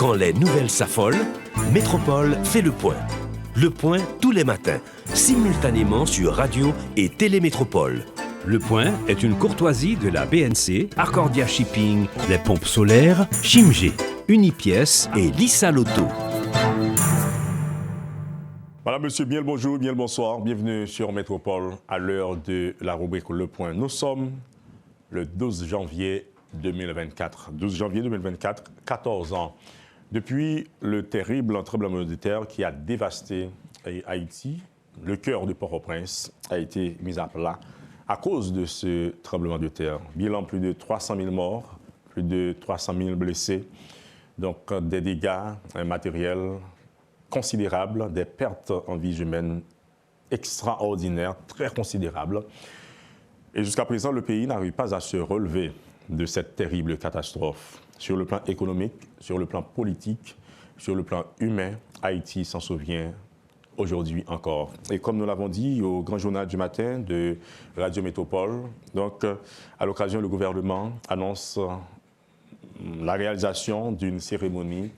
Quand les nouvelles s'affolent, Métropole fait le point. Le point tous les matins, simultanément sur Radio et Télémétropole. Le point est une courtoisie de la BNC, Accordia Shipping, les pompes solaires, Chimgé, Unipièces et Lissa Lotto. Madame, monsieur, bien le bonjour, bien le bonsoir. Bienvenue sur Métropole à l'heure de la rubrique Le Point. Nous sommes le 12 janvier 2024. 12 janvier 2024, 14 ans. Depuis le terrible tremblement de terre qui a dévasté Haïti, le cœur de Port-au-Prince a été mis à plat à cause de ce tremblement de terre. Bilan, plus de 300 000 morts, plus de 300 000 blessés. Donc des dégâts matériels considérables, des pertes en vie humaine extraordinaires, très considérables. Et jusqu'à présent, le pays n'arrive pas à se relever de cette terrible catastrophe. Sur le plan économique, sur le plan politique, sur le plan humain, Haïti s'en souvient aujourd'hui encore. Et comme nous l'avons dit au grand journal du matin de Radio Métropole, donc à l'occasion, le gouvernement annonce la réalisation d'une cérémonie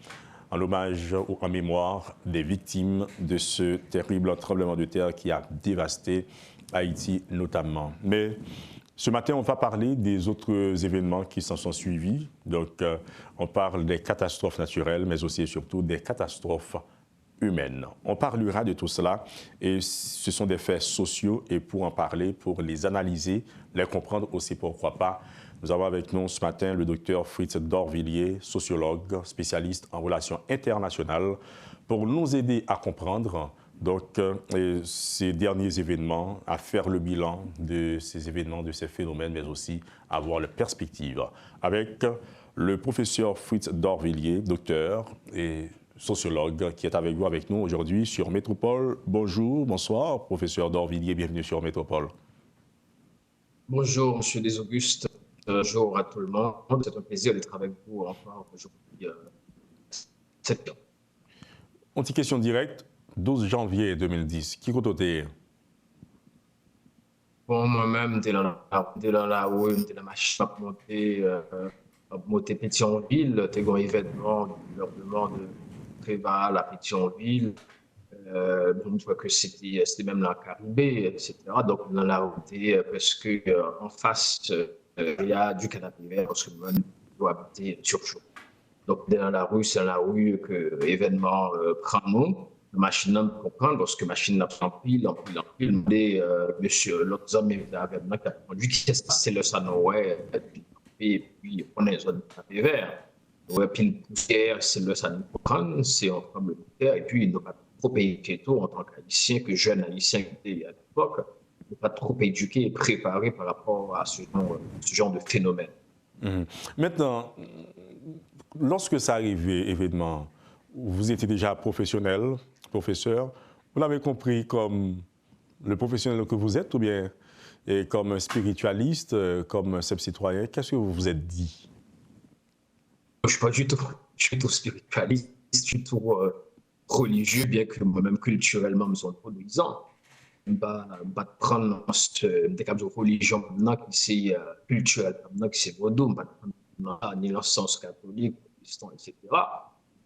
en hommage ou en mémoire des victimes de ce terrible tremblement de terre qui a dévasté Haïti notamment. Mais ce matin, on va parler des autres événements qui s'en sont suivis. Donc, on parle des catastrophes naturelles, mais aussi et surtout des catastrophes humaines. On parlera de tout cela et ce sont des faits sociaux et pour en parler, pour les analyser, les comprendre aussi, pourquoi pas, nous avons avec nous ce matin le docteur Fritz Dorvilliers, sociologue, spécialiste en relations internationales, pour nous aider à comprendre donc, ces derniers événements, à faire le bilan de ces événements, de ces phénomènes, mais aussi à voir les perspectives. Avec le professeur Fritz Dorvilliers, docteur et sociologue, qui est avec vous, avec nous aujourd'hui sur Métropole. Bonjour, bonsoir, professeur Dorvilliers, bienvenue sur Métropole. Bonjour, monsieur Desaugustes. Bonjour à tout le monde. C'est un plaisir d'être avec vous encore aujourd'hui. Une petite question directe. 12 janvier 2010, qui côté? Bon, moi-même, j'étais dans la rue, j'étais dans ma machine à monter Pétionville. C'était un événement du gouvernement de Préval à Pétionville. Bon, je vois que c'était même dans la Caribé, etc. Donc, dans la rue, parce qu'en face, il y a du canapé vert, parce que moi, je dois habiter sur Chaud. Donc, dans la rue, c'est dans la rue que l'événement prend nom. La machine à comprendre, parce que la machine n'a pas empile, mais monsieur, l'autre homme, il avait répondu qu'est-ce que c'est le Sanoé, et puis on est dans zone de vert. Ouais, puis une poussière, c'est le Sanoé comprendre, c'est un problème de terre, et puis il n'a pas trop éduqué en tant qu'haïtien, que jeune haïtien qui était à l'époque, il n'a pas trop éduqué et préparé par rapport à ce genre de phénomène. Maintenant, lorsque ça arrivait, évidemment, vous étiez déjà professionnel, professeur, vous l'avez compris comme le professionnel que vous êtes ou bien et comme un spiritualiste, comme un simple citoyen, qu'est-ce que vous vous êtes dit? Je ne suis pas du tout spiritualiste, je suis du tout religieux, bien que moi-même culturellement me sens produisant. Je ne vais pas prendre des cas de religion maintenant qui c'est culturel, maintenant qui c'est vaudou, je ne vais pas prendre ni le sens catholique, protestant, etc.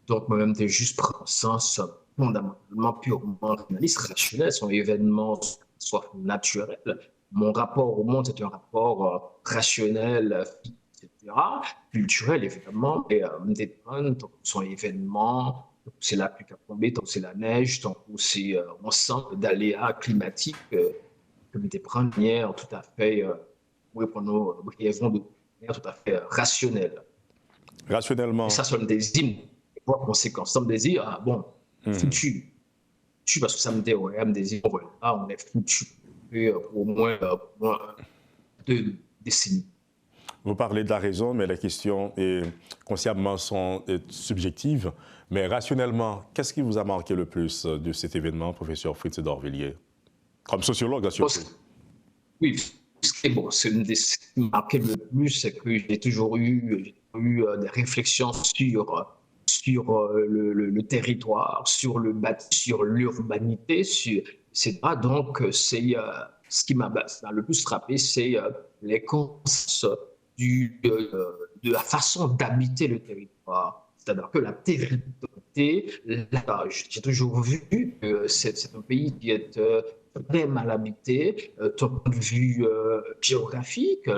Donc, moi-même, je juste prendre un sens fondamentalement, purement réaliste, rationnel, son événement soit naturel. Mon rapport au monde, c'est un rapport rationnel, etc., culturel, évidemment, et donc, son événement, c'est la pluie qui a tombé, donc c'est la neige, donc c'est un ensemble d'aléas climatiques que nous prendre de manière tout à fait, pour nous, brièvement, de manière tout à fait rationnelle. Rationnellement. Et ça sonne des hymnes. Par conséquent, ça me désire, ah bon, foutu, parce que ça me dit, ouais, me désire, voilà, on est foutu pour au moins 2 décennies. Vous parlez de la raison, mais les questions consciemment sont subjectives. Mais rationnellement, qu'est-ce qui vous a marqué le plus de cet événement, professeur Fritz Dorvilliers? Comme sociologue, bien sûr. Oui, ce qui m'a marqué le plus, c'est que j'ai toujours eu des réflexions sur le territoire, sur le bâti, sur l'urbanité, c'est pas donc c'est ce qui m'a le plus frappé, c'est les conséquences de la façon d'habiter le territoire, C'est-à-dire que la territorialité, là, j'ai toujours vu que c'est un pays qui est très mal habité, d'un point de vue géographique,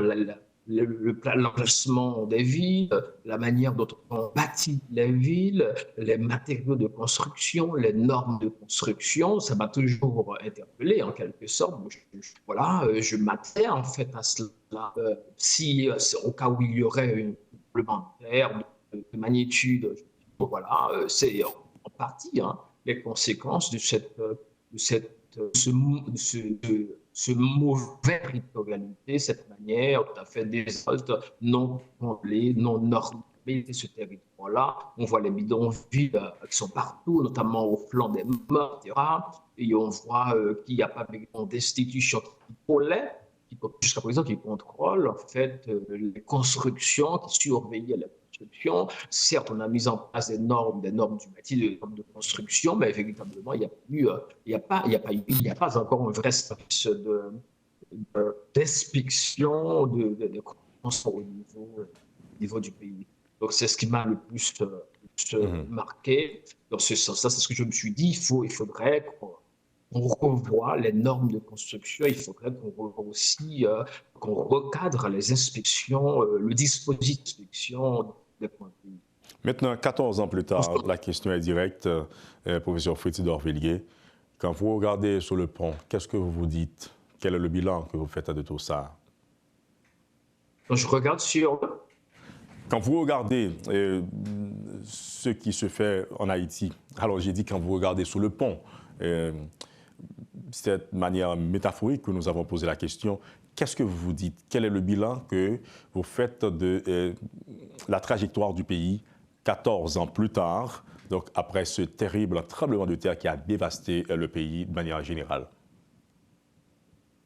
l'emplacement des villes, la manière dont on bâtit les villes, les matériaux de construction, les normes de construction, ça m'a toujours interpellé en quelque sorte. Voilà, je m'attendais en fait à cela. Si au cas où il y aurait un tremblement de terre de magnitude, voilà, c'est en partie hein, les conséquences de ce mauvais territorialité, cette manière tout à fait désolate, non contrôlée, non normée de ce territoire-là. On voit les bidonvilles qui sont partout, notamment au flanc des morts, etc. Et on voit qu'il n'y a pas d'institutions qui jusqu'à présent, qui contrôlent en fait les constructions, qui surveillent la construction. Certes, on a mis en place des normes du métier, des normes de construction, mais véritablement, il n'y a pas encore un vrai service d'inspection de construction au niveau du pays. Donc, c'est ce qui m'a le plus marqué. Dans ce sens-là, c'est ce que je me suis dit, il faudrait qu'on revoie les normes de construction, il faudrait qu'on revoie aussi, qu'on recadre les inspections, le dispositif d'inspection des points de vue. Maintenant, 14 ans plus tard, la question est directe, professeur Frédéric Dorvilliers. Quand vous regardez sur le pont, qu'est-ce que vous vous dites? Quel est le bilan que vous faites de tout ça? Donc, je regarde sur... Quand vous regardez ce qui se fait en Haïti, alors j'ai dit quand vous regardez sur le pont, cette manière métaphorique que nous avons posé la question, qu'est-ce que vous vous dites? Quel est le bilan que vous faites de la trajectoire du pays 14 ans plus tard, donc après ce terrible tremblement de terre qui a dévasté le pays de manière générale?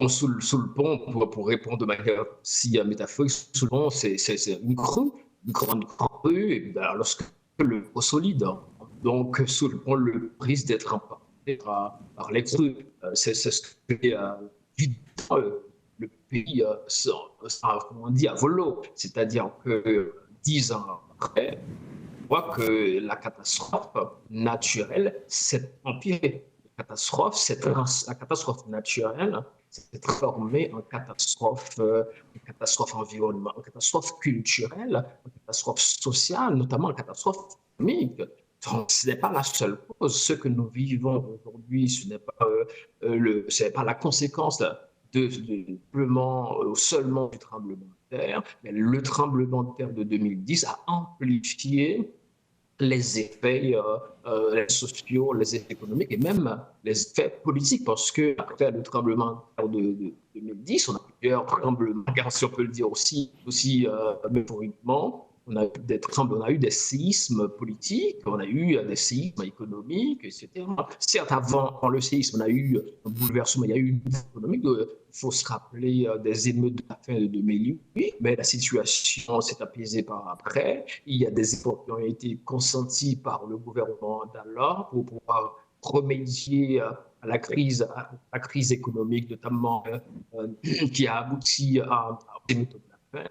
Sous le pont, pour répondre de manière si métaphorique, sous le pont, c'est une crue, une grande crue, et lorsque le eau solide, donc sous le pont, le risque d'être emporté par les crues. C'est ce que le pays, comment on dit, à volo. C'est-à-dire que 10 ans après, on voit que la catastrophe naturelle s'est empirée. La catastrophe naturelle s'est transformée en catastrophe environnementale, en catastrophe culturelle, en catastrophe sociale, notamment en catastrophe économique. Donc, ce n'est pas la seule cause. Ce que nous vivons aujourd'hui, ce n'est pas la conséquence seulement du tremblement de terre, mais le tremblement de terre de 2010 a amplifié les effets les sociaux, les effets économiques et même les effets politiques, parce que après le tremblement de 2010, on a plusieurs tremblements, si on peut le dire aussi métaphoriquement. On a eu des séismes politiques, on a eu des séismes économiques, etc. Certes, avant le séisme, on a eu un bouleversement, il y a eu une crise économique. Il faut se rappeler des émeutes de la fin de 2008, mais la situation s'est apaisée par après. Il y a des efforts qui ont été consentis par le gouvernement d'alors pour pouvoir remédier à la crise économique, notamment qui a abouti à l'émeute de la fin.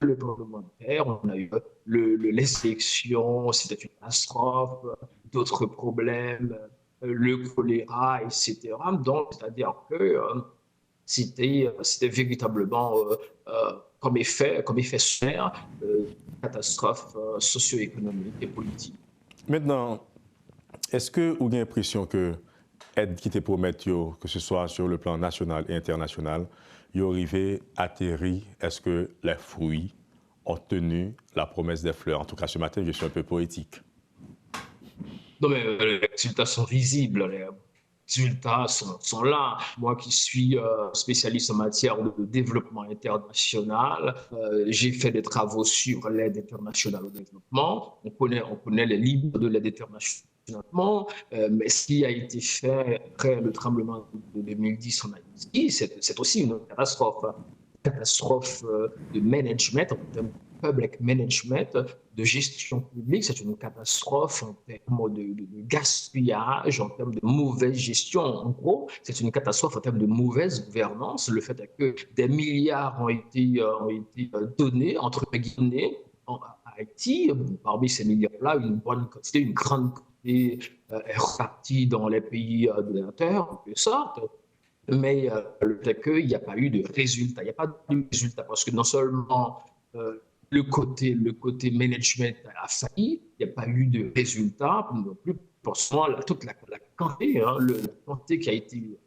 Le tremblement de terre, on a eu les élections, c'était une catastrophe, d'autres problèmes, le choléra, etc. Donc, c'est-à-dire que c'était véritablement comme effet secondaire, catastrophe socio-économique et politique. Maintenant, est-ce que vous avez l'impression que l'aide qui était promise, que ce soit sur le plan national et international, y arrivé, atterri, est-ce que les fruits ont tenu la promesse des fleurs? En tout cas, ce matin, je suis un peu poétique. Non, mais les résultats sont visibles, les résultats sont là. Moi qui suis spécialiste en matière de développement international, j'ai fait des travaux sur l'aide internationale au développement. On connaît les limites de l'aide internationale. Mais ce qui a été fait après le tremblement de 2010 en Haïti, c'est aussi une catastrophe. Catastrophe de management, en termes de public management, de gestion publique, c'est une catastrophe en termes de gaspillage, en termes de mauvaise gestion. En gros, c'est une catastrophe en termes de mauvaise gouvernance. Le fait est que des milliards ont été donnés, entre guillemets, à Haïti. d'Haïti. Parmi ces milliards-là, une grande quantité est repartie dans les pays donateurs, en quelque sorte. Mais le fait est qu'il n'y a pas eu de résultat. Il n'y a pas eu de résultat parce que non seulement le côté management a failli, il n'y a pas eu de résultat non plus. Forcément, toute la quantité, la quantité qui a été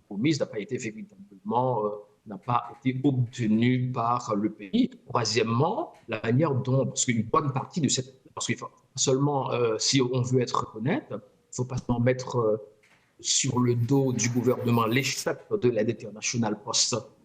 promise n'a pas été véritablement, n'a pas été obtenue par le pays. Troisièmement, la manière dont, parce qu'une bonne partie de cette, parce qu'il faut seulement, si on veut être honnête, il ne faut pas seulement mettre sur le dos du gouvernement l'échec de l'aide internationale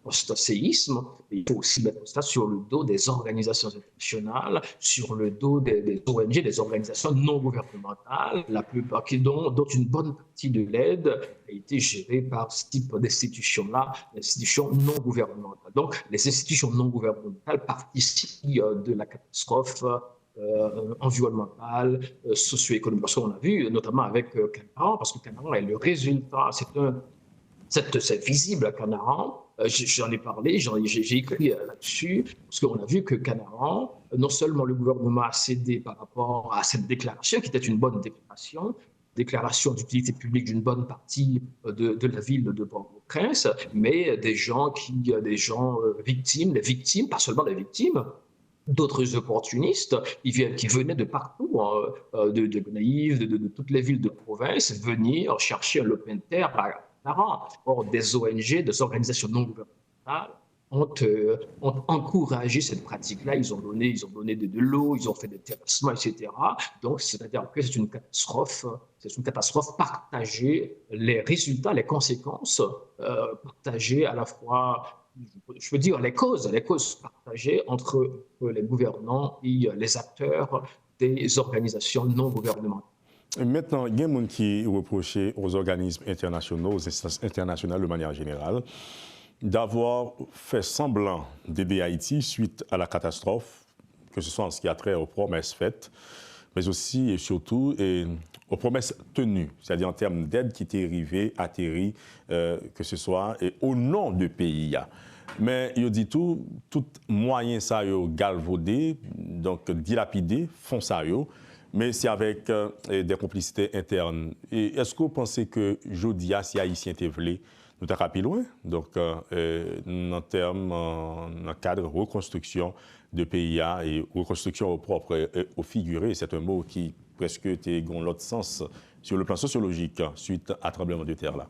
post-séisme, il faut aussi mettre ça sur le dos des organisations internationales, sur le dos des ONG, des organisations non gouvernementales, la plupart dont une bonne partie de l'aide a été gérée par ce type d'institutions-là, institutions non gouvernementales. Donc, les institutions non gouvernementales participent de la catastrophe environnementale, socio-économique. Parce qu'on a vu, notamment avec Canaran, parce que Canaran est le résultat, c'est visible à Canaran. J'en ai parlé, j'ai écrit là-dessus, parce qu'on a vu que Canaran, non seulement le gouvernement a cédé par rapport à cette déclaration, qui était une bonne déclaration d'utilité publique d'une bonne partie de la ville de Port-au-Prince, mais des gens victimes, pas seulement les victimes, d'autres opportunistes qui venaient de partout, de Gonaïves, de toutes les villes de province, venir chercher un lopin de terre à Canaran. Or, des ONG, des organisations non gouvernementales ont encouragé cette pratique-là. Ils ont donné de l'eau, ils ont fait des terrassements, etc. Donc, c'est-à-dire que c'est une catastrophe partagée, les résultats, les conséquences partagées à la fois. Je veux dire les causes partagées entre les gouvernants et les acteurs des organisations non gouvernementales. Maintenant, il y a des gens qui reprochent aux organismes internationaux, aux instances internationales de manière générale, d'avoir fait semblant d'aider Haïti suite à la catastrophe, que ce soit en ce qui a trait aux promesses faites, mais aussi et surtout aux promesses tenues, c'est-à-dire en termes d'aide qui étaient atterries, que ce soit au nom de pays. Mais il dit tout moyen ça galvaudé, donc dilapidé, font ça mais c'est avec des complicités internes. Et est-ce que vous pensez que Jodia, si Haïtien était voulu, nous avons plus loin, donc en termes, en cadre de reconstruction de pays et reconstruction au propre, au figuré, c'est un mot qui presque était dans l'autre sens sur le plan sociologique suite à tremblement de terre là.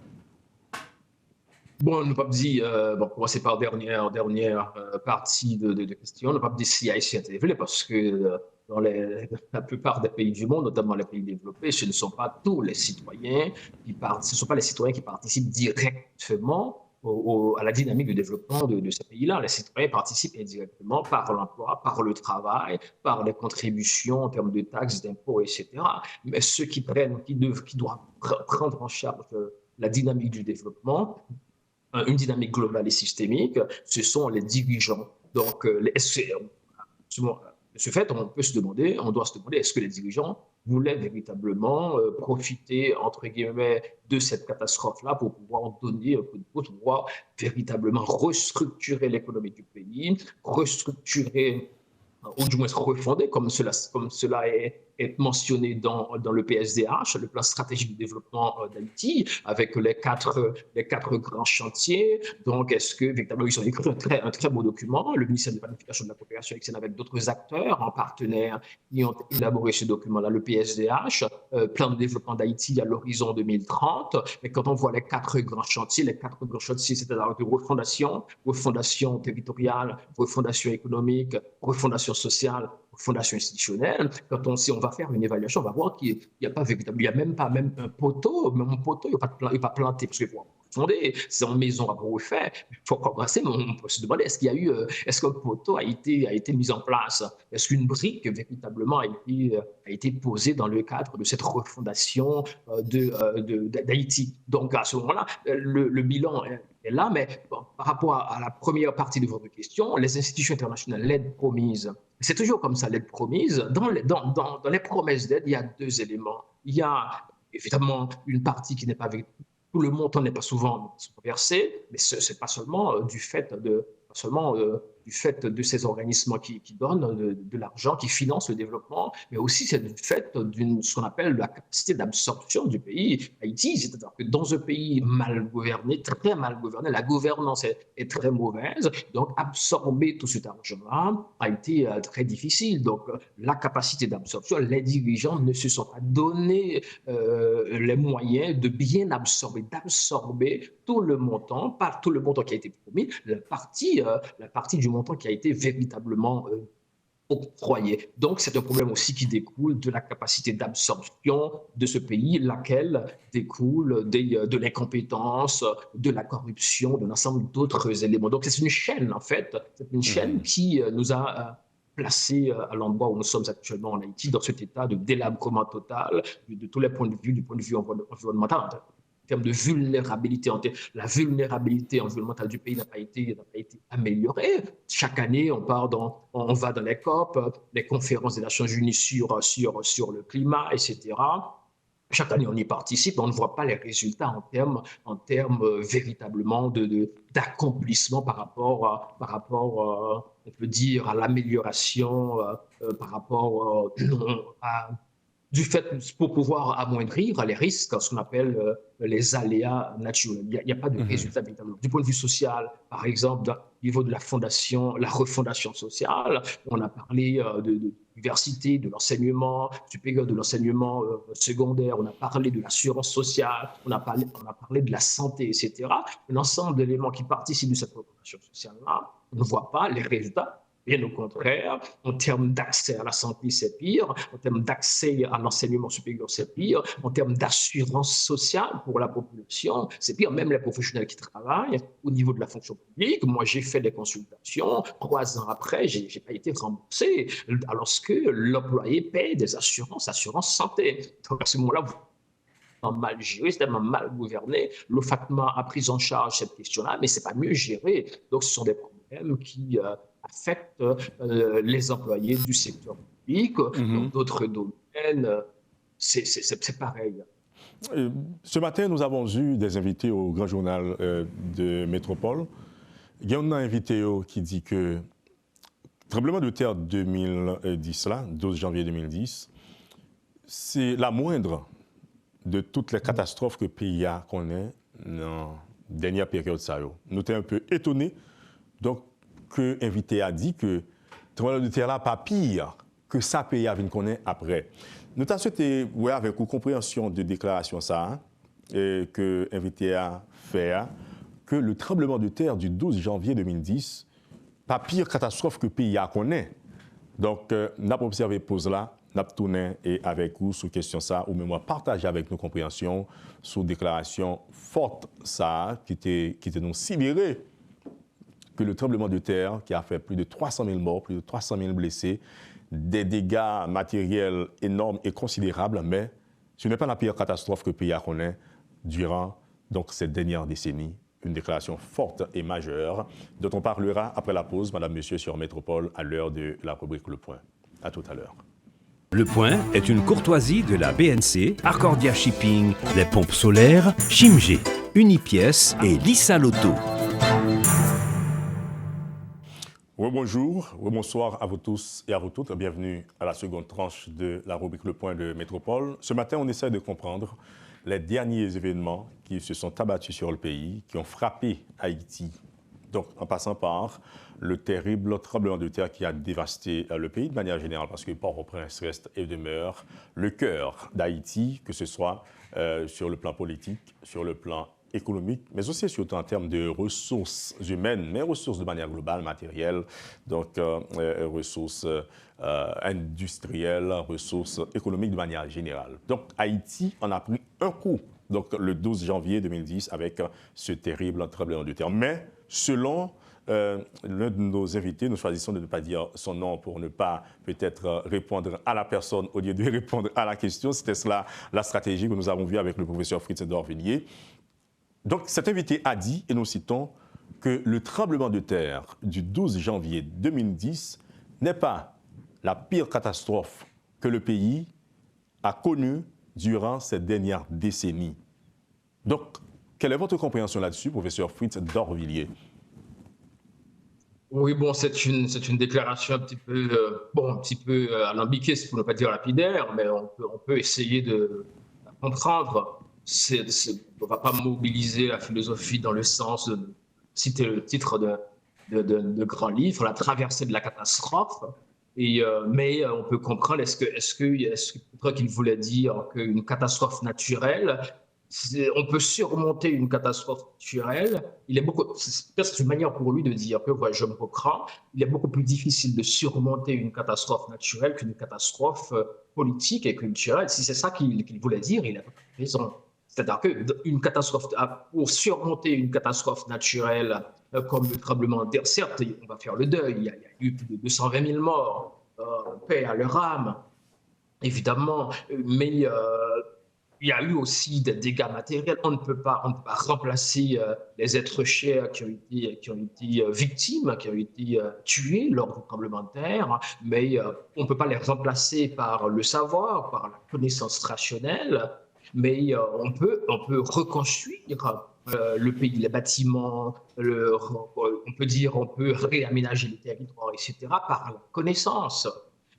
Bon, on ne peut pas dire, pour commencer par dernière partie de question, on ne peut pas dire si Haïtien est élevé parce que dans la plupart des pays du monde, notamment les pays développés, ce ne sont pas tous les citoyens ce ne sont pas les citoyens qui participent directement à la dynamique de développement de ces pays-là. Les citoyens participent indirectement par l'emploi, par le travail, par les contributions en termes de taxes, d'impôts, etc. Mais ceux qui doivent prendre en charge la dynamique du développement, une dynamique globale et systémique, ce sont les dirigeants. Donc, de ce fait, on doit se demander, est-ce que les dirigeants voulaient véritablement profiter, entre guillemets, de cette catastrophe-là pour pouvoir donner un coup de pouce, pour pouvoir véritablement restructurer l'économie du pays, restructurer, ou du moins refonder, comme cela est mentionné dans le PSDH, le plan stratégique de développement d'Haïti, avec les quatre grands chantiers. Donc, est-ce que, véritablement, ils ont écrit un très beau document, le ministère de la Planification de la Coopération externe avec d'autres acteurs en partenaire qui ont élaboré ce document-là, le PSDH, plan de développement d'Haïti à l'horizon 2030. Et quand on voit les quatre grands chantiers, c'est-à-dire de refondation territoriale, refondation économique, refondation sociale, fondation institutionnelle, quand on va faire une évaluation, on va voir qu'il n'y a pas véritablement, il n'y a même pas un poteau, même un poteau, il n'est pas planté, parce qu'il faut fonder, c'est en maison à refaire, il faut progresser, mais on peut se demander, est-ce qu'un poteau a été mis en place? Est-ce qu'une brique véritablement a été posée dans le cadre de cette refondation d'Haïti? Donc à ce moment-là, le bilan est là, mais bon, par rapport à la première partie de votre question, les institutions internationales, l'aide promise, c'est toujours comme ça, l'aide promise. Dans les promesses d'aide, il y a deux éléments. Il y a évidemment une partie qui n'est pas avec tout le montant n'est pas souvent versé, mais ce n'est pas seulement du fait du fait de ces organismes qui donnent de l'argent, qui financent le développement, mais aussi c'est du fait d'une ce qu'on appelle la capacité d'absorption du pays Haïti. C'est-à-dire que dans un pays mal gouverné, très mal gouverné, la gouvernance est très mauvaise. Donc absorber tout cet argent-là a été très difficile. Donc la capacité d'absorption, les dirigeants ne se sont pas donné les moyens de bien d'absorber tout le montant, pas tout le montant qui a été promis, la partie du montant qui a été véritablement octroyé. Donc, c'est un problème aussi qui découle de la capacité d'absorption de ce pays, laquelle découle de l'incompétence, de la corruption, de l'ensemble d'autres éléments. Donc, c'est une chaîne, en fait, c'est une chaîne qui nous a placés à l'endroit où nous sommes actuellement en Haïti, dans cet état de délabrement total de tous les points de vue, du point de vue environnemental. En termes de vulnérabilité, la vulnérabilité environnementale du pays n'a pas été améliorée. Chaque année, on va dans les COP, les conférences des Nations Unies sur le climat, etc. Chaque année, on y participe, on ne voit pas les résultats en termes véritablement d'accomplissement par rapport, on peut dire, à l'amélioration, par rapport du fait pour pouvoir amoindrir les risques, ce qu'on appelle les aléas naturels. Il n'y a pas de résultat véritable. Du point de vue social, par exemple, au niveau de la refondation sociale, on a parlé de l'université, de l'enseignement supérieur, de l'enseignement secondaire, on a parlé de l'assurance sociale, on a parlé de la santé, etc. L'ensemble d'éléments qui participent de cette refondation sociale-là, on ne voit pas les résultats. Bien au contraire, en termes d'accès à la santé, c'est pire. En termes d'accès à l'enseignement supérieur, c'est pire. En termes d'assurance sociale pour la population, c'est pire. Même les professionnels qui travaillent au niveau de la fonction publique, moi, j'ai fait des consultations. 3 ans après, je n'ai pas été remboursé, alors que l'employé paie des assurances santé. Donc, à ce moment-là, mal géré, c'est tellement mal gouverné. L'OFACMA a pris en charge cette question-là, mais ce n'est pas mieux géré. Donc, ce sont des problèmes qui affectent les employés du secteur public. Dans d'autres domaines, c'est pareil. Ce matin, nous avons eu des invités au Grand Journal de Métropole. Il y a un invité qui dit que tremblement de terre 2010, 12 janvier 2010, c'est la moindre de toutes les catastrophes que le pays a connaît dans la dernière période. Nous étions un peu étonnés. Donc, que l'invité a dit que le tremblement de terre là pas pire que ça pays a connaît après. Nous avons souhaité, avec une compréhension de déclaration que l'invité a fait, que le tremblement de terre du 12 janvier 2010, pas pire catastrophe que le pays a connaît. Donc, nous avons observé pause là, nous avons tourné avec vous sur question ou même partager avec nos compréhensions sur déclaration forte qui était donc sidérée que le tremblement de terre qui a fait plus de 300 000 morts, plus de 300 000 blessés, des dégâts matériels énormes et considérables, mais ce n'est pas la pire catastrophe que le pays a connue durant cette dernière décennie. Une déclaration forte et majeure dont on parlera après la pause, Madame, Monsieur, sur Métropole, à l'heure de la rubrique Le Point. À tout à l'heure. Le Point est une courtoisie de la BNC, Accordia Shipping, les pompes solaires, Chimgé, Unipièce et Lissa Loto. Bonjour, bonsoir à vous tous et à vous toutes. Bienvenue à la seconde tranche de la rubrique Le Point de Métropole. Ce matin, on essaie de comprendre les derniers événements qui se sont abattus sur le pays, qui ont frappé Haïti. Donc, en passant par le terrible tremblement de terre qui a dévasté le pays de manière générale, parce que Port-au-Prince reste et demeure le cœur d'Haïti, que ce soit sur le plan politique, sur le plan économique, mais aussi surtout en termes de ressources humaines, mais ressources de manière globale, matérielles, donc ressources industrielles, ressources économiques de manière générale. Donc Haïti en a pris un coup, donc le 12 janvier 2010, avec ce terrible tremblement de terre. Mais selon l'un de nos invités, nous choisissons de ne pas dire son nom pour ne pas peut-être répondre à la personne au lieu de répondre à la question. C'était cela la stratégie que nous avons vue avec le professeur Fritz d'Orvilliers. Donc, cet invité a dit, et nous citons, que le tremblement de terre du 12 janvier 2010 n'est pas la pire catastrophe que le pays a connue durant cette dernière décennie. Donc, quelle est votre compréhension là-dessus, professeur Fritz d'Orvilliers? Oui, bon, c'est une déclaration un petit peu, alambiquée, pour ne pas dire lapidaire, mais on peut essayer de la comprendre. On ne va pas mobiliser la philosophie dans le sens de citer le titre de grand livre, La traversée de la catastrophe. Mais on peut comprendre, peut-être qu'il voulait dire qu'une catastrophe naturelle, on peut surmonter une catastrophe naturelle. Peut-être c'est une manière pour lui de dire que, ouais, je me reprends, il est beaucoup plus difficile de surmonter une catastrophe naturelle qu'une catastrophe politique et culturelle. Si c'est ça qu'il voulait dire, il a raison. C'est-à-dire pour surmonter une catastrophe naturelle comme le tremblement de terre, certes, on va faire le deuil. Il y a eu plus de 220 000 morts, paix à leur âme, évidemment, mais il y a eu aussi des dégâts matériels. On ne peut pas remplacer les êtres chers qui ont été victimes, qui ont été tués lors du tremblement de terre, mais on ne peut pas les remplacer par le savoir, par la connaissance rationnelle, mais on peut reconstruire le pays, les bâtiments, on peut réaménager les territoires, etc., par la connaissance.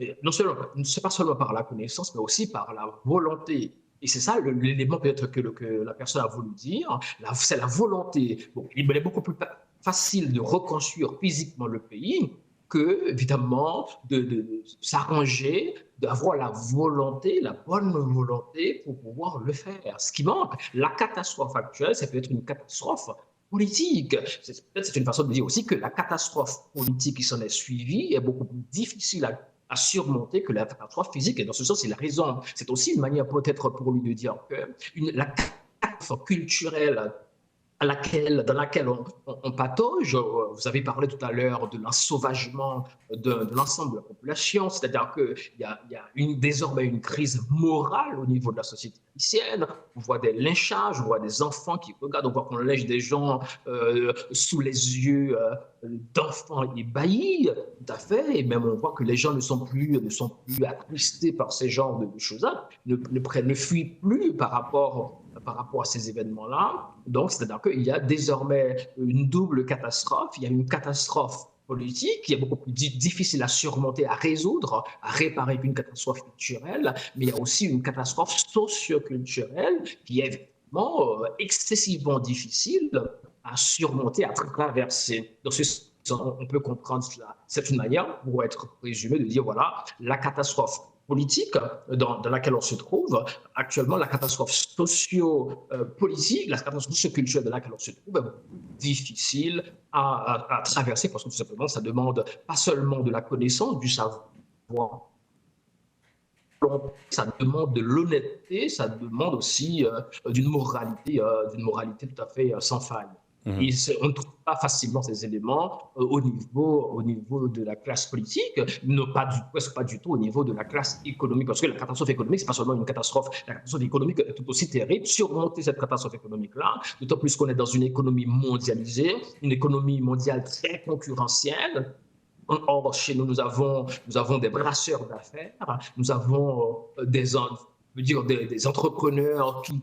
Et non seulement, c'est pas seulement par la connaissance, mais aussi par la volonté. Et c'est ça l'élément peut-être que la personne a voulu dire, c'est la volonté. Bon, il est beaucoup plus facile de reconstruire physiquement le pays que, évidemment, de s'arranger, d'avoir la volonté, la bonne volonté pour pouvoir le faire. Ce qui manque, la catastrophe actuelle, ça peut être une catastrophe politique. Peut-être c'est une façon de dire aussi que la catastrophe politique qui s'en est suivie est beaucoup plus difficile à surmonter que la catastrophe physique. Et dans ce sens, il a raison. C'est aussi une manière peut-être pour lui de dire que la catastrophe culturelle dans laquelle on patauge. Vous avez parlé tout à l'heure de l'ensauvagement de l'ensemble de la population, c'est-à-dire qu'il y a désormais une crise morale au niveau de la société haïtienne. On voit des lynchages, on voit des enfants qui regardent, on voit qu'on lynche des gens sous les yeux d'enfants ébahis, tout à fait, et même on voit que les gens ne sont plus attristés par ces genres de choses-là, ne fuient plus par rapport à ces événements-là. Donc, c'est-à-dire qu'il y a désormais une double catastrophe. Il y a une catastrophe politique qui est beaucoup plus difficile à surmonter, à résoudre, à réparer qu'une catastrophe culturelle, mais il y a aussi une catastrophe socio-culturelle qui est vraiment excessivement difficile à surmonter, à traverser. Donc, on peut comprendre cela. C'est une manière, pour être présumé, de dire, voilà, la catastrophe politique dans laquelle on se trouve actuellement, la catastrophe socio-politique, la catastrophe socio-culturelle dans laquelle on se trouve est difficile à traverser parce que tout simplement, ça demande pas seulement de la connaissance, du savoir, ça demande de l'honnêteté, ça demande aussi d'une moralité tout à fait sans faille. Et on ne trouve pas facilement ces éléments au niveau de la classe politique, presque pas du tout au niveau de la classe économique, parce que la catastrophe économique, ce n'est pas seulement une catastrophe, la catastrophe économique est tout aussi terrible. Surmonter cette catastrophe économique-là, d'autant plus qu'on est dans une économie mondialisée, une économie mondiale très concurrentielle. Or, chez nous, nous avons des brasseurs d'affaires, nous avons des entrepreneurs qui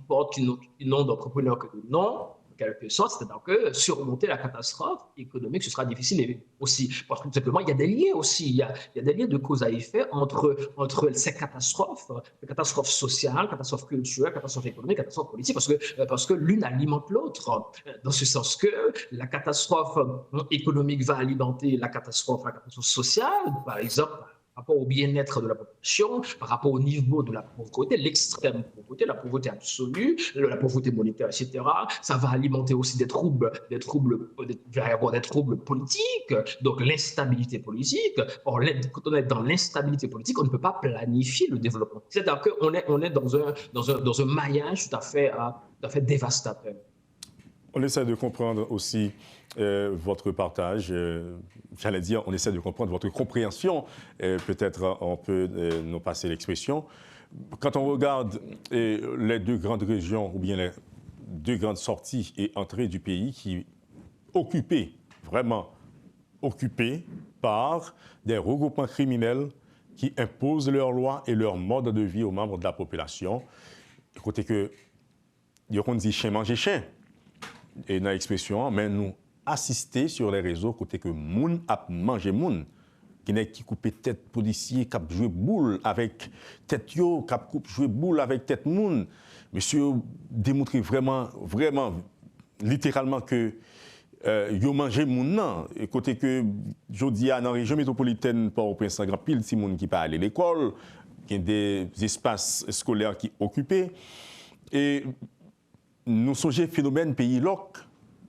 n'ont d'entrepreneurs que de nom, en quelque sorte, c'est-à-dire que surmonter la catastrophe économique, ce sera difficile aussi. Parce que tout simplement, il y a des liens aussi, il y a des liens de cause à effet entre ces catastrophes, les catastrophes sociales, catastrophes culturelles, catastrophes économiques, catastrophes politiques, parce que l'une alimente l'autre, dans ce sens que la catastrophe économique va alimenter la catastrophe sociale, par exemple, par rapport au bien-être de la population, par rapport au niveau de la pauvreté, l'extrême pauvreté, la pauvreté absolue, la pauvreté monétaire, etc. Ça va alimenter aussi il va y avoir des troubles politiques, donc l'instabilité politique. Or, quand on est dans l'instabilité politique, on ne peut pas planifier le développement. C'est-à-dire qu'on est dans un maillage tout à fait dévastateur. On essaie de comprendre aussi votre partage. J'allais dire, on essaie de comprendre votre compréhension. Peut-être on peut nous passer l'expression. Quand on regarde les deux grandes régions ou bien les deux grandes sorties et entrées du pays qui vraiment occupées par des regroupements criminels qui imposent leurs lois et leur mode de vie aux membres de la population. Écoutez que, on dit chien manger chien. Et dans l'expression, mais nous assisté sur les réseaux côté que moun a mangé moun. Qui coupe tête policier, qui a joué boule avec tête yo, qui a joué boule avec tête moun. Monsieur démontre vraiment, littéralement que yo mangé moun nan. Et côté que jodi dans la région métropolitaine Port-au-Prince, grand pile si moun qui pas aller à l'école, qui a des espaces scolaires qui occupés. Et nous songeons phénomène pays loc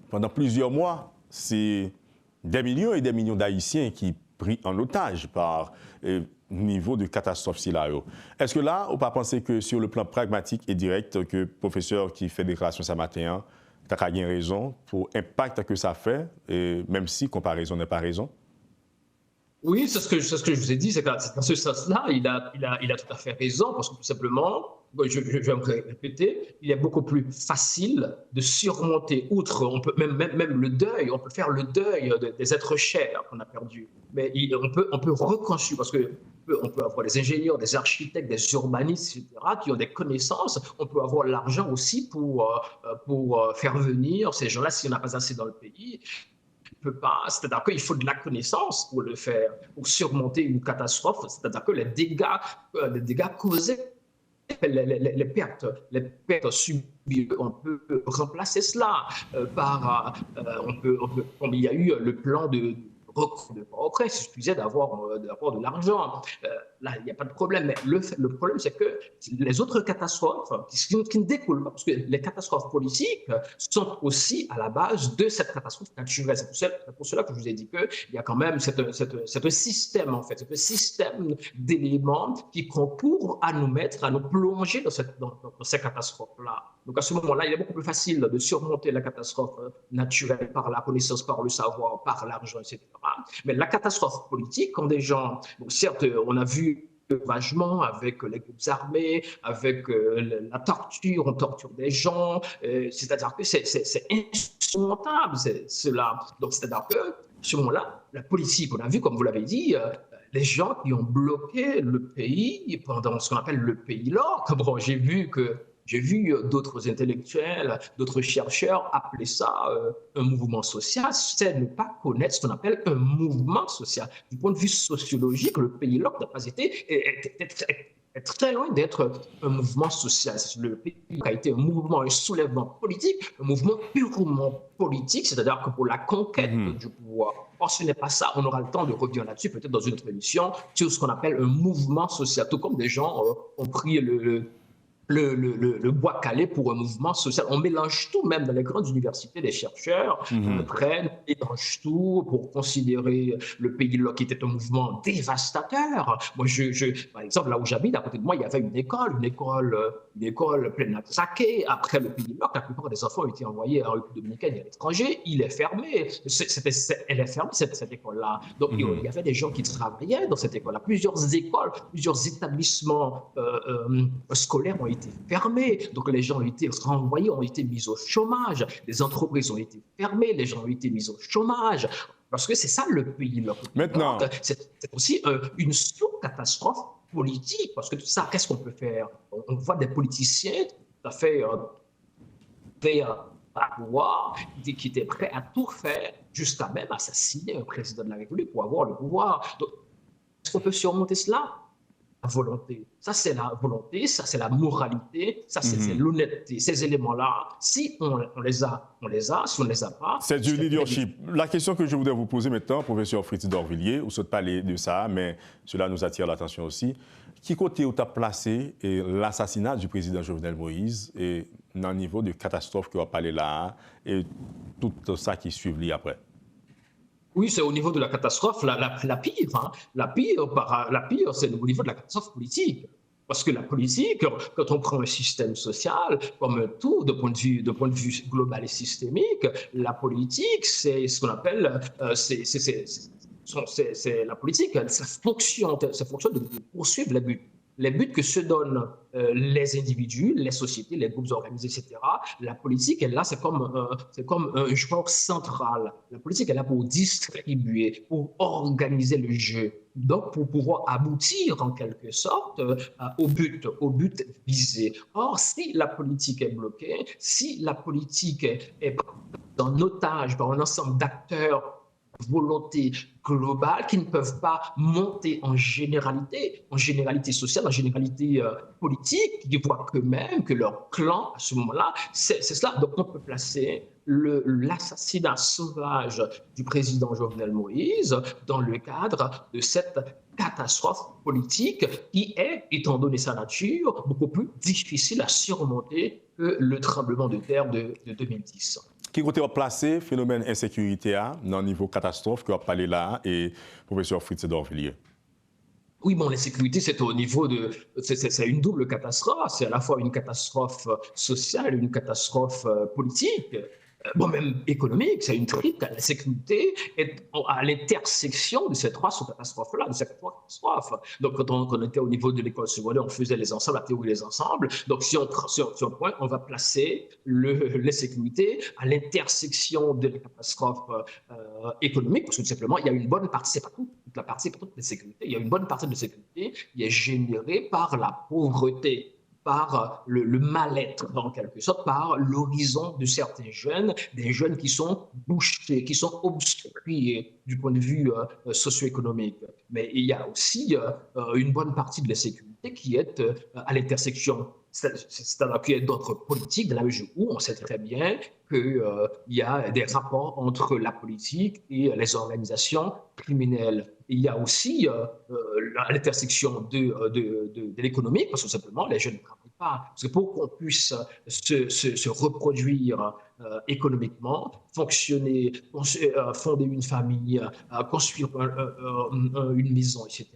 pendant plusieurs mois, c'est des millions et des millions d'Haïtiens qui pris en otage par niveau de catastrophe là. Est-ce que là, on ne peut pas penser que sur le plan pragmatique et direct, que le professeur qui fait déclaration ce matin, tu as bien raison pour l'impact que ça fait, et même si comparaison n'est pas raison? Oui, c'est ce que je vous ai dit, c'est que dans ce sens-là, il a tout à fait raison, parce que tout simplement, je vais me répéter, il est beaucoup plus facile de surmonter, outre, on peut même le deuil, on peut faire le deuil des êtres chers qu'on a perdus, mais on peut reconstruire, parce que on peut avoir des ingénieurs, des architectes, des urbanistes, etc., qui ont des connaissances. On peut avoir l'argent aussi pour faire venir ces gens-là, s'il n'y en a pas assez dans le pays. Pas, c'est-à-dire qu'il faut de la connaissance pour le faire, pour surmonter une catastrophe, c'est-à-dire que les dégâts causés, les pertes subies, on peut remplacer cela par, il y a eu le plan de il suffisait d'avoir de l'argent. Là, il n'y a pas de problème. Mais le problème, c'est que les autres catastrophes qui ne découlent pas, parce que les catastrophes politiques sont aussi à la base de cette catastrophe naturelle. C'est pour cela que je vous ai dit qu'il y a quand même cet système, en fait, cet système d'éléments qui concourent à nous plonger dans ces catastrophes-là. Donc à ce moment-là, il est beaucoup plus facile de surmonter la catastrophe naturelle par la connaissance, par le savoir, par l'argent, etc. Mais la catastrophe politique, quand des gens, bon, certes, on a vu vagement avec les groupes armés, avec la torture, on torture des gens, c'est-à-dire que c'est insurmontable, cela. Donc c'est-à-dire que, à ce moment-là, la politique, on a vu, comme vous l'avez dit, les gens qui ont bloqué le pays pendant ce qu'on appelle le pays loc. Bon, j'ai vu d'autres intellectuels, d'autres chercheurs appeler ça un mouvement social. C'est ne pas connaître ce qu'on appelle un mouvement social. Du point de vue sociologique, le pays loc n'a pas est très loin d'être un mouvement social. Le pays a été un mouvement, un soulèvement politique, un mouvement purement politique, c'est-à-dire que pour la conquête du pouvoir. Or, ce n'est pas ça. On aura le temps de revenir là-dessus, peut-être dans une autre émission, sur ce qu'on appelle un mouvement social. Tout comme des gens ont pris le bois calé pour un mouvement social. On mélange tout, même dans les grandes universités, les chercheurs mélangent tout pour considérer le pays loc qui était un mouvement dévastateur. Moi, par exemple, là où j'habite, à côté de moi, il y avait une école pleine à craquer. Après le pays loc, la plupart des enfants ont été envoyés en République dominicaine et à l'étranger. Il est fermé. Elle est fermée, cette école-là. Donc, il y avait des gens qui travaillaient dans cette école-là. Plusieurs écoles, plusieurs établissements scolaires ont été fermés, donc les gens ont été renvoyés, ont été mis au chômage, les entreprises ont été fermées, les gens ont été mis au chômage, parce que c'est ça le pays là. Maintenant, c'est aussi une sous-catastrophe politique, parce que tout ça, qu'est-ce qu'on peut faire? On voit des politiciens tout à fait à pouvoir, qui étaient prêts à tout faire, jusqu'à même assassiner un président de la République pour avoir le pouvoir. Donc, est-ce qu'on peut surmonter cela? Volonté. Ça, c'est la volonté, ça, c'est la moralité, ça, c'est l'honnêteté. Ces éléments-là, si on les a, si on ne les a pas... C'est du leadership. La question que je voudrais vous poser maintenant, professeur Frédéric d'Orvilliers, vous souhaitez parler de ça, mais cela nous attire l'attention aussi. Qui côté où tu as placé l'assassinat du président Jovenel Moïse et dans le niveau de catastrophe qu'on va parler là et tout ça qui suit après? Oui, c'est au niveau de la catastrophe la pire. Hein. La pire, c'est au niveau de la catastrophe politique. Parce que la politique, quand on prend un système social comme un tout, de point de vue global et systémique, la politique, c'est ce qu'on appelle, c'est la politique, sa fonction de poursuivre les buts. les buts que se donnent les individus, les sociétés, les groupes organisés, etc. La politique, elle, là, c'est comme un joueur central. La politique est là pour distribuer, pour organiser le jeu. Donc, pour pouvoir aboutir en quelque sorte au but visé. Or, si la politique est bloquée, si la politique est prise en otage par un ensemble d'acteurs volonté globale qui ne peuvent pas monter en généralité sociale, en généralité politique, qui voient qu'eux-mêmes, que leur clan, à ce moment-là, c'est cela. Donc on peut placer l'assassinat sauvage du président Jovenel Moïse dans le cadre de cette catastrophe politique qui est, étant donné sa nature, beaucoup plus difficile à surmonter que le tremblement de terre de 2010. Qui côté placé phénomène insécurité dans le niveau catastrophe que vous parlé là et professeur Fritz d'Orvilliers? Oui, bon, l'insécurité, c'est au niveau de... C'est une double catastrophe. C'est à la fois une catastrophe sociale et une catastrophe politique. Bon, même économique, c'est une triple. La sécurité est à l'intersection de ces trois catastrophes-là, de ces trois catastrophes. Donc, quand on était au niveau de l'école secondaire, on faisait les ensembles, la théorie des ensembles. Donc, si on point, on va placer l'insécurité à l'intersection de la catastrophe économique, parce que tout simplement, il y a une bonne partie, c'est pas toute la partie, pas toute l'insécurité, il y a une bonne partie de l'insécurité qui est générée par la pauvreté, par le mal-être, en quelque sorte, par l'horizon de certains jeunes, des jeunes qui sont bouchés, qui sont obstrués du point de vue socio-économique. Mais il y a aussi une bonne partie de l'insécurité qui est à l'intersection, c'est-à-dire qu'il y a d'autres politiques, dans la mesure où on sait très bien qu'il y a des rapports entre la politique et les organisations criminelles. Il y a aussi l'intersection de l'économique, parce que simplement, les jeunes ne travaillent pas. Parce que pour qu'on puisse se reproduire économiquement, fonctionner, fonder une famille, construire une maison, etc.,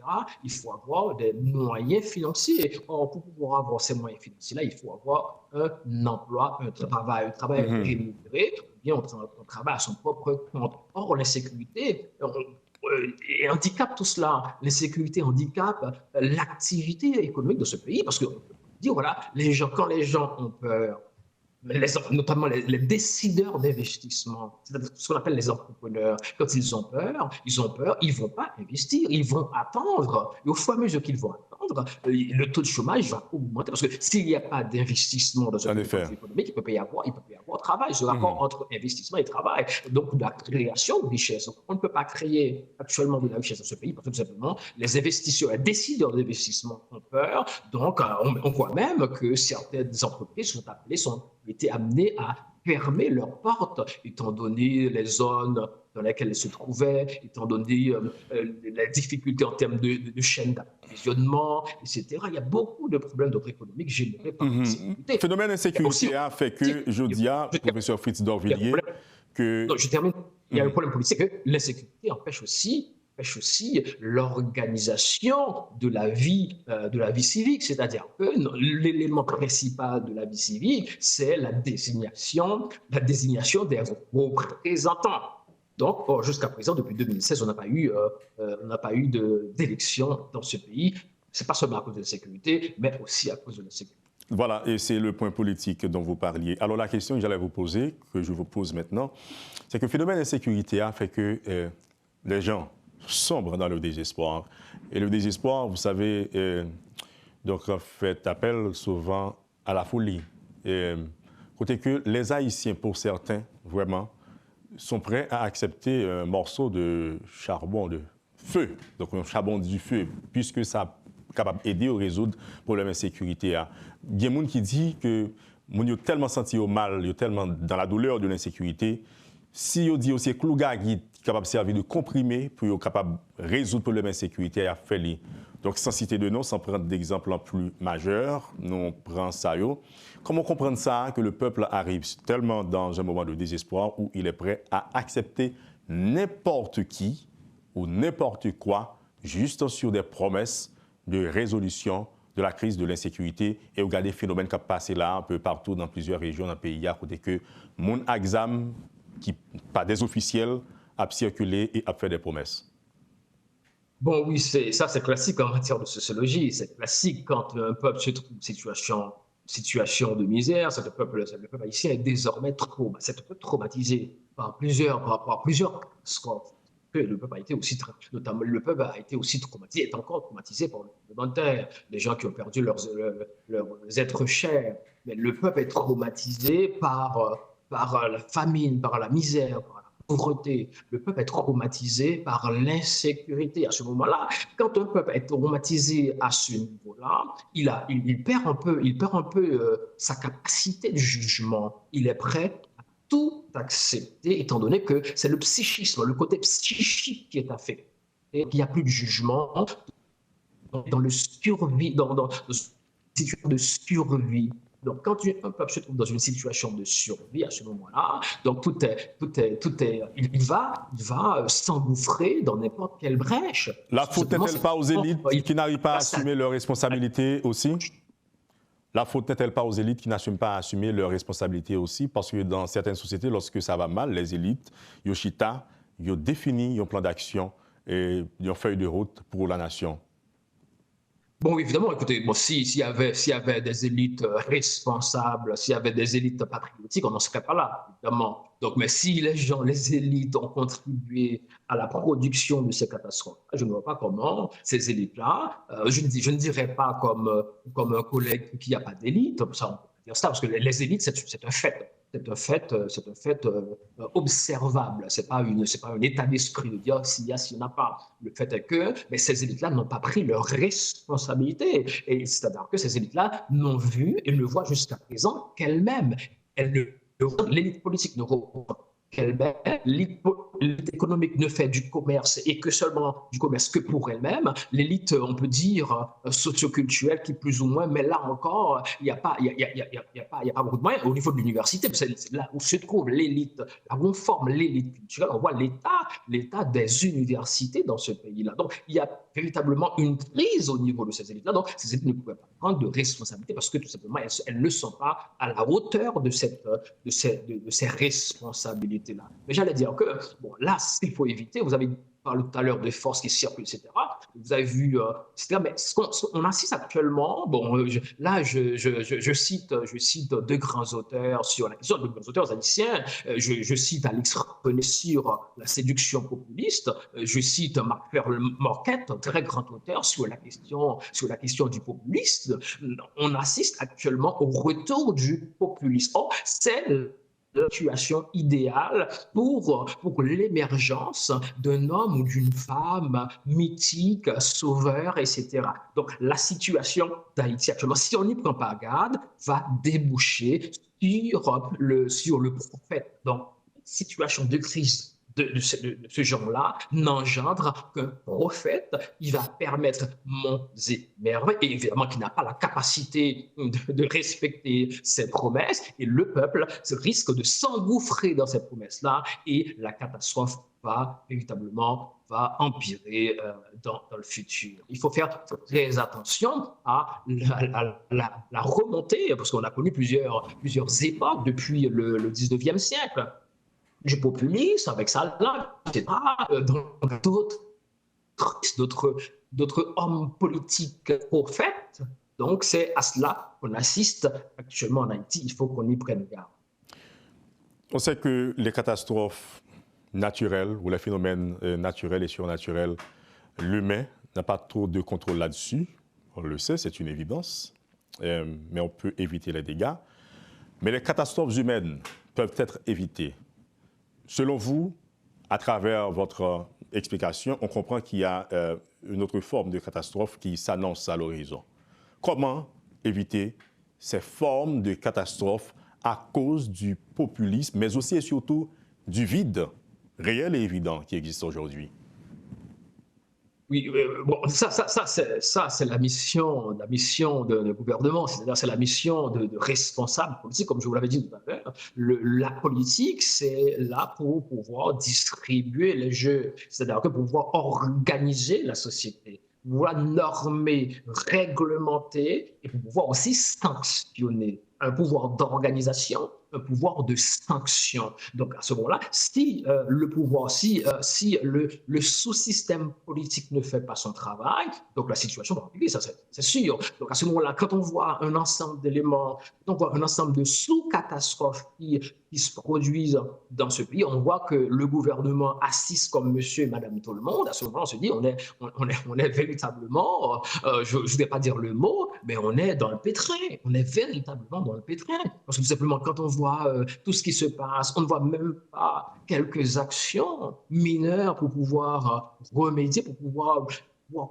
il faut avoir des moyens financiers. Or, pour pouvoir avoir ces moyens financiers-là, il faut avoir un emploi, un travail rémunéré, ou bien on travaille à son propre compte. Or, l'insécurité, et handicape tout cela. L'insécurité handicape l'activité économique de ce pays, parce que on peut dire, voilà, quand les gens ont peur, notamment les décideurs d'investissement, c'est-à-dire ce qu'on appelle les entrepreneurs, quand ils ont peur, ils ne vont pas investir, ils vont attendre. Et au fur et à mesure qu'ils vont attendre, le taux de chômage va augmenter, parce que s'il n'y a pas d'investissement dans ce pays économique, il peut pas y avoir travail, ce rapport entre investissement et travail, donc de la création de richesse. On ne peut pas créer actuellement de la richesse dans ce pays, parce que tout simplement, les investisseurs, les décideurs d'investissement ont peur, donc on croit même que certaines entreprises ont été amenées à fermer leurs portes, étant donné les zones dans lesquelles elles se trouvaient, étant donné les difficultés en termes de chaîne d'approvisionnement, etc. Il y a beaucoup de problèmes d'ordre économique générés par l'insécurité. Le phénomène d'insécurité a fait que, je dis à professeur Fritz d'Orvilliers, que... Non, je termine. Il y a un problème politique, c'est que l'insécurité empêche aussi l'organisation de la vie civique, c'est-à-dire que l'élément principal de la vie civique, c'est la désignation des représentants. Donc, jusqu'à présent, depuis 2016, on n'a pas eu d'élection dans ce pays. Ce n'est pas seulement à cause de l'insécurité, mais aussi à cause de l'insécurité. Voilà, et c'est le point politique dont vous parliez. Alors, la question que j'allais vous poser, que je vous pose maintenant, c'est que le phénomène d'insécurité a fait que les gens sombre dans le désespoir. Et le désespoir, vous savez, donc fait appel souvent à la folie. Côté que les Haïtiens, pour certains, vraiment, sont prêts à accepter un morceau de charbon, de feu, donc un charbon du feu, puisque ça est capable d'aider à résoudre le problème d'insécurité. Il y a des gens qui disent que les gens sont tellement sentis au mal, ils sont tellement dans la douleur de l'insécurité. Si on dit aussi que Klouga qui est capable de servir de comprimé pour être capable de résoudre le problème d'insécurité, il a fait lui. Donc, sans citer de nom, sans prendre d'exemple plus majeur, nous prenons ça. Comment comprendre ça, que le peuple arrive tellement dans un moment de désespoir où il est prêt à accepter n'importe qui ou n'importe quoi, juste sur des promesses de résolution de la crise de l'insécurité et regarder les phénomènes qui ont passé là, un peu partout dans plusieurs régions dans le pays, à côté que mon examen qui, pas des officiels, a circulé et a fait des promesses. Bon, oui, c'est classique en matière de sociologie. C'est classique quand un peuple se trouve en situation de misère. Le peuple haïtien est désormais traumatisé par plusieurs catastrophes. Le peuple a été aussi, notamment le peuple a été aussi traumatisé, est encore traumatisé par le tremblement de terre, des gens qui ont perdu leurs êtres chers. Mais le peuple est traumatisé par la famine, par la misère, par la pauvreté. Le peuple est traumatisé par l'insécurité. À ce moment-là, quand un peuple est traumatisé à ce niveau-là, il perd un peu sa capacité de jugement. Il est prêt à tout accepter, étant donné que c'est le psychisme, le côté psychique qui est affecté. Et il n'y a plus de jugement dans le survie, dans une situation de survie. Donc, quand un peuple se trouve dans une situation de survie à ce moment-là, donc il va s'engouffrer dans n'importe quelle brèche. La faute n'est-elle pas aux élites qui n'arrivent pas à assumer leurs responsabilités aussi? La faute n'est-elle pas aux élites qui n'assument pas à assumer leurs responsabilités aussi? Parce que dans certaines sociétés, lorsque ça va mal, les élites, ils ont défini un plan d'action et une feuille de route pour la nation. Bon, évidemment, écoutez, bon, s'il y avait des élites responsables, s'il y avait des élites patriotiques, on n'en serait pas là, évidemment. Donc, mais si les élites ont contribué à la production de ces catastrophes, je ne vois pas comment ces élites-là, je ne dirais pas comme un collègue qui n'a pas d'élite, ça, on peut dire ça, parce que les élites, c'est un fait. C'est un fait observable. C'est pas un état d'esprit de dire s'il y a, s'il n'y en a pas. Le fait est que ces élites-là n'ont pas pris leurs responsabilités. Et c'est-à-dire que ces élites-là n'ont vu et ne voient jusqu'à présent qu'elles-mêmes. L'élite politique ne représente qu'elle-même. L'élite économique ne fait du commerce et que seulement du commerce que pour elle-même. L'élite, on peut dire, socioculturelle qui plus ou moins, mais là encore, il n'y a pas beaucoup de moyens. Au niveau de l'université, c'est là où se trouve l'élite, là où on forme l'élite culturelle, on voit l'état des universités dans ce pays-là. Donc, il y a véritablement une crise au niveau de ces élites-là. Donc, ces élites ne pouvaient pas prendre de responsabilité parce que tout simplement, elles ne sont pas à la hauteur de ces responsabilités-là. Mais j'allais dire que, bon, là, ce qu'il faut éviter, vous avez parlé tout à l'heure des forces qui circulent, etc. Vous avez vu, etc. Mais on assiste actuellement, bon, je cite deux grands auteurs sur la question, deux grands auteurs haïtiens. Je cite Alix René sur la séduction populiste. Je cite Marc Morquette, un très grand auteur sur la question du populisme. On assiste actuellement au retour du populisme. Or, c'est la situation idéale pour l'émergence d'un homme ou d'une femme mythique, sauveur, etc. Donc, la situation d'Haïti actuellement, si on n'y prend pas garde, va déboucher sur le prophète. Donc, situation de crise de ce genre-là n'engendre qu'un prophète. Il va permettre monts et merveilles, et évidemment qu'il n'a pas la capacité de respecter ses promesses, et le peuple risque de s'engouffrer dans ces promesses-là, et la catastrophe va véritablement empirer dans le futur. Il faut faire très attention à la remontée, parce qu'on a connu plusieurs époques depuis le 19e siècle. Du populisme, avec ça, là, etc., d'autres hommes politiques prophètes. Donc, c'est à cela qu'on assiste actuellement en Haïti. Il faut qu'on y prenne garde. On sait que les catastrophes naturelles ou les phénomènes naturels et surnaturels, l'humain n'a pas trop de contrôle là-dessus. On le sait, c'est une évidence. Mais on peut éviter les dégâts. Mais les catastrophes humaines peuvent être évitées. Selon vous, à travers votre explication, on comprend qu'il y a une autre forme de catastrophe qui s'annonce à l'horizon. Comment éviter ces formes de catastrophes à cause du populisme, mais aussi et surtout du vide réel et évident qui existe aujourd'hui? Oui, bon, ça c'est la mission de gouvernement, c'est-à-dire c'est la mission de responsable politique, comme je vous l'avais dit tout à l'heure. La politique, c'est là pour pouvoir distribuer les jeux, c'est-à-dire que pour pouvoir organiser la société, pour pouvoir normer, réglementer et pour pouvoir aussi sanctionner. Un pouvoir d'organisation un pouvoir de sanction. Donc à ce moment-là, si le sous-système politique ne fait pas son travail, donc la situation va empirer, ça c'est sûr. Donc à ce moment-là, quand on voit un ensemble d'éléments, quand on voit un ensemble de sous-catastrophes qui se produisent dans ce pays, on voit que le gouvernement assiste comme monsieur et madame tout le monde. À ce moment-là, on se dit, on est véritablement, je ne vais pas dire le mot, mais on est dans le pétrin. On est véritablement dans le pétrin. Parce que tout simplement, quand on voit tout ce qui se passe, on ne voit même pas quelques actions mineures pour pouvoir remédier, pour pouvoir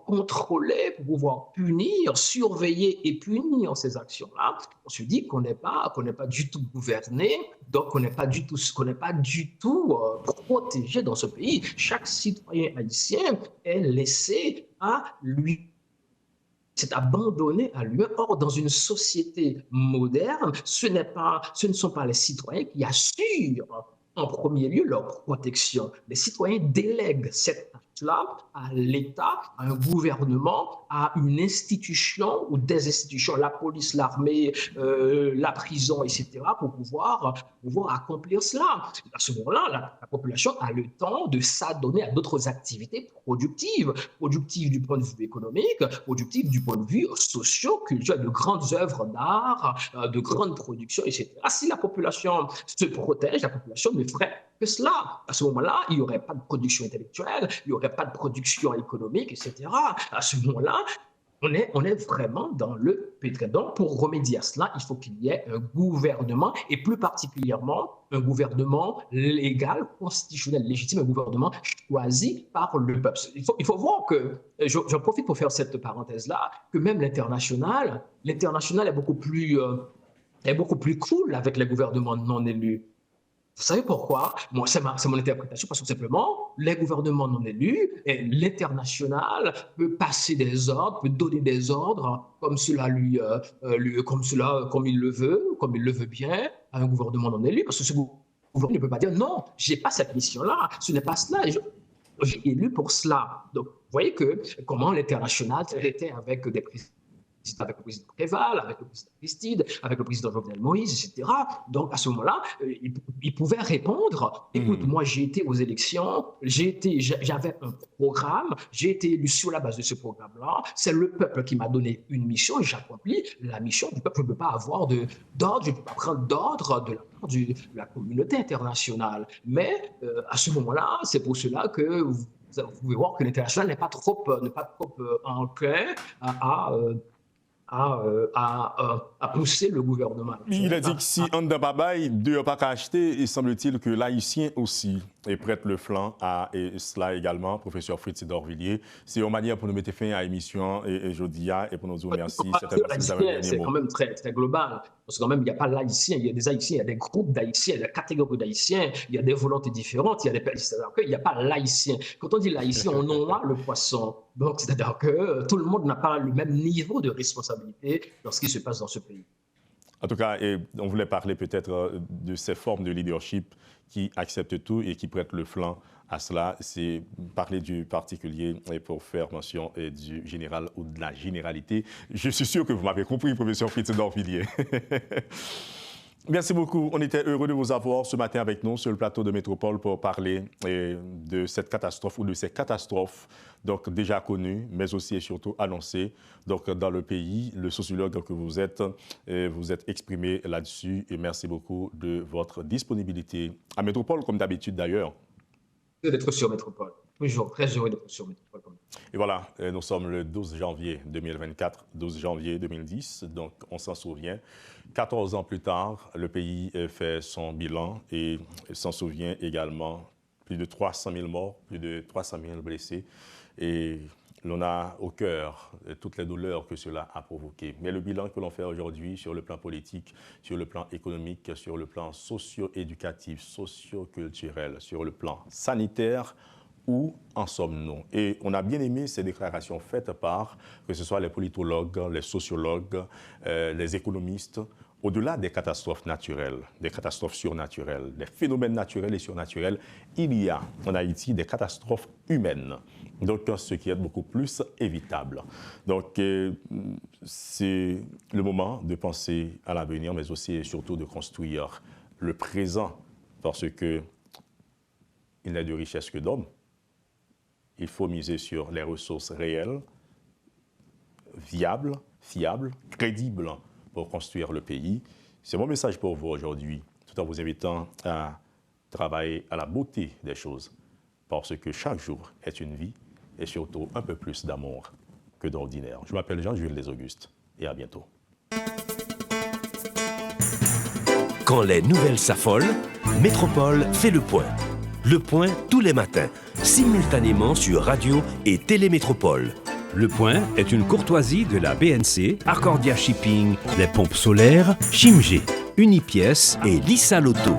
contrôler, pour pouvoir punir, surveiller et punir ces actions-là. On se dit qu'on n'est pas du tout gouverné, donc qu'on n'est pas du tout protégé dans ce pays. Chaque citoyen haïtien est laissé à lui. C'est abandonné à lui. Or, dans une société moderne, ce ne sont pas les citoyens qui assurent en premier lieu leur protection. Les citoyens délèguent cette tâche-là à l'État, à un gouvernement, à une institution ou des institutions, la police, l'armée, la prison, etc., pour pouvoir accomplir cela. À ce moment-là, la population a le temps de s'adonner à d'autres activités productives du point de vue économique, productives du point de vue socio-culturel, de grandes œuvres d'art, de grandes productions, etc. Si la population se protège, la population ne ferait que cela. À ce moment-là, il n'y aurait pas de production intellectuelle, il n'y aurait pas de production économique, etc. À ce moment-là, on est vraiment dans le pétrin. Donc, pour remédier à cela, il faut qu'il y ait un gouvernement, et plus particulièrement un gouvernement légal, constitutionnel, légitime, un gouvernement choisi par le peuple. Il faut voir que, j'en profite pour faire cette parenthèse-là, que même l'international est beaucoup plus cool avec les gouvernements non élus. Vous savez pourquoi? Moi, c'est mon interprétation, parce que simplement, les gouvernements non élus et l'international peut passer des ordres, peut donner des ordres comme comme il le veut bien à un gouvernement non élu, parce que ce gouvernement ne peut pas dire non, j'ai pas cette mission-là, ce n'est pas cela, j'ai élu pour cela. Donc, vous voyez comment l'international traitait avec des présidents, avec le président Préval, avec le président Aristide, avec le président Jovenel Moïse, etc. Donc, à ce moment-là, il pouvait répondre, écoute, moi, j'ai été aux élections, j'avais un programme, j'ai été élu sur la base de ce programme-là, c'est le peuple qui m'a donné une mission et j'accomplis la mission du peuple. Je ne peux pas avoir d'ordre, je ne peux pas prendre d'ordre de la part de la communauté internationale. Mais à ce moment-là, c'est pour cela que vous pouvez voir que l'international n'est pas trop enclin à pousser le gouvernement. Il a dit que si on n'a pas bail, deux n'a pas qu'à acheter, il semble-t-il que l'haïtien aussi prête le flanc à cela également, professeur Fritz Dorvilliers. C'est une manière pour nous mettre fin à l'émission et jeudi et pour nous dire merci. C'est quand même très, très global. Parce que quand même, il n'y a pas l'haïtien, il y a des haïtiens, il y a des groupes d'haïtiens, il y a des catégories d'haïtiens, il y a des volontés différentes, il y a des pays. C'est-à-dire qu'il n'y a pas l'haïtien. Quand on dit l'haïtien, on noie le poisson. Donc, c'est-à-dire que tout le monde n'a pas le même niveau de responsabilité dans ce qui se passe dans ce pays. En tout cas, on voulait parler peut-être de ces formes de leadership qui acceptent tout et qui prêtent le flanc à cela. C'est parler du particulier pour faire mention du général ou de la généralité. Je suis sûr que vous m'avez compris, professeur Fritz Dorvilliers. Merci beaucoup. On était heureux de vous avoir ce matin avec nous sur le plateau de Métropole pour parler de cette catastrophe ou de ces catastrophes donc déjà connues, mais aussi et surtout annoncées donc, dans le pays. Le sociologue que vous êtes exprimé là-dessus et merci beaucoup de votre disponibilité à Métropole, comme d'habitude d'ailleurs. D'être sur Métropole. Toujours très heureux d'être sur Métropole. Et voilà, nous sommes le 12 janvier 2024, 12 janvier 2010, donc on s'en souvient. 14 ans plus tard, le pays fait son bilan et s'en souvient également. Plus de 300 000 morts, plus de 300 000 blessés. Et l'on a au cœur toutes les douleurs que cela a provoquées. Mais le bilan que l'on fait aujourd'hui sur le plan politique, sur le plan économique, sur le plan socio-éducatif, socio-culturel, sur le plan sanitaire, où en sommes-nous? Et on a bien aimé ces déclarations faites par, que ce soit les politologues, les sociologues, les économistes, au-delà des catastrophes naturelles, des catastrophes surnaturelles, des phénomènes naturels et surnaturels, il y a en Haïti des catastrophes humaines, donc ce qui est beaucoup plus évitable. Donc c'est le moment de penser à l'avenir, mais aussi et surtout de construire le présent, parce que il n'est de richesse que d'homme. Il faut miser sur les ressources réelles, viables, fiables, crédibles pour construire le pays. C'est mon message pour vous aujourd'hui, tout en vous invitant à travailler à la beauté des choses, parce que chaque jour est une vie et surtout un peu plus d'amour que d'ordinaire. Je m'appelle Jean-Jules Desaugustes et à bientôt. Quand les nouvelles s'affolent, Métropole fait le point. Le point tous les matins, simultanément sur Radio et Télémétropole. Le Point est une courtoisie de la BNC, Accordia Shipping, les pompes solaires, Chimgé, Unipièce et Lissa Loto.